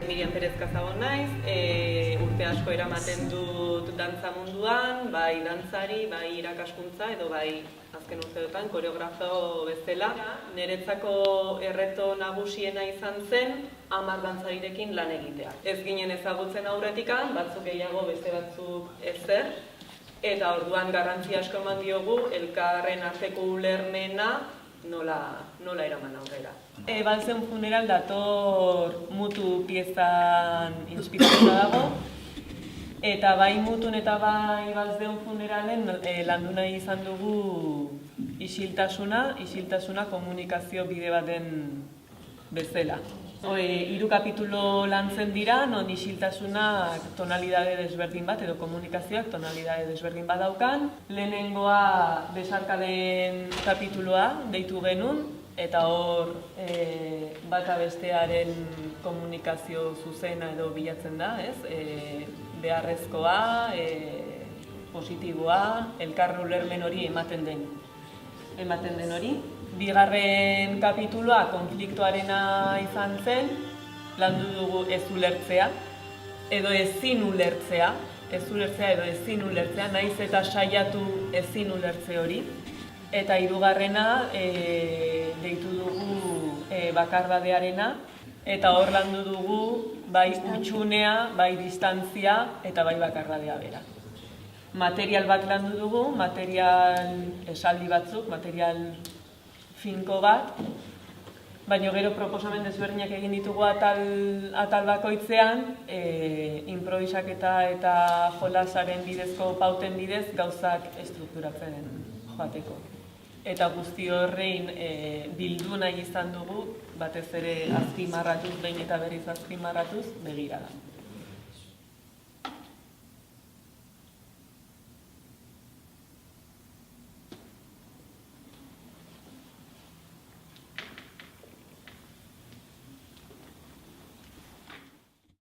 Miriam Perez Kazagon naiz, urte asko eramaten dut dantza munduan, bai dantzari, bai irakaskuntza edo bai azken urteetan koreografo bezala. Niretzako erreto nagusiena izan zen 10 dantzarirekin lan egitea. Ez ginen ezagutzen aurretikan, batzuk gehiago, beste batzuk ezer, eta orduan garrantzi asko eman diogu elkarren arteko ulermena nola eraman aurrera. Balzen Funeral dator mutu piezan inspiratuta dago, eta bai mutun eta bai Balzen Funeralen landu nahi izan dugu isiltasuna komunikazio bide baten bezala. 3 kapitulo lantzen dira, non isiltasunak tonalidade desberdin bat edo komunikazioak tonalidade desberdin bat daukan. Lehenengoa besarkaden kapituloa deitu genuen, eta hor bata bestearen komunikazio zuzena edo bilatzen da, ez? Beharrezkoa, positiboa, elkar ulermen hori ematen den hori. Bigarren kapituloa konfliktoarena izan zen, landu dugu ez ulertzea, edo ezin ulertzea, naiz eta saiatu ezin ulertze hori. Eta hirugarrena deitu dugu bakardadearena, eta hor landu dugu bai hutsunea, bai distantzia eta bai bakardadea bera. Material bat landu dugu, material esaldi batzuk, material finko bat, baina gero proposamen desberdinak egin ditugu atal bakoitzean, improvisaketa eta jolasaren bidezko pauten bidez gauzak estrukturatzen joateko. Eta guzti horrein bildu nahi izan dugu, batez ere azpimarratuz, behin eta berriz azpimarratuz, begirada.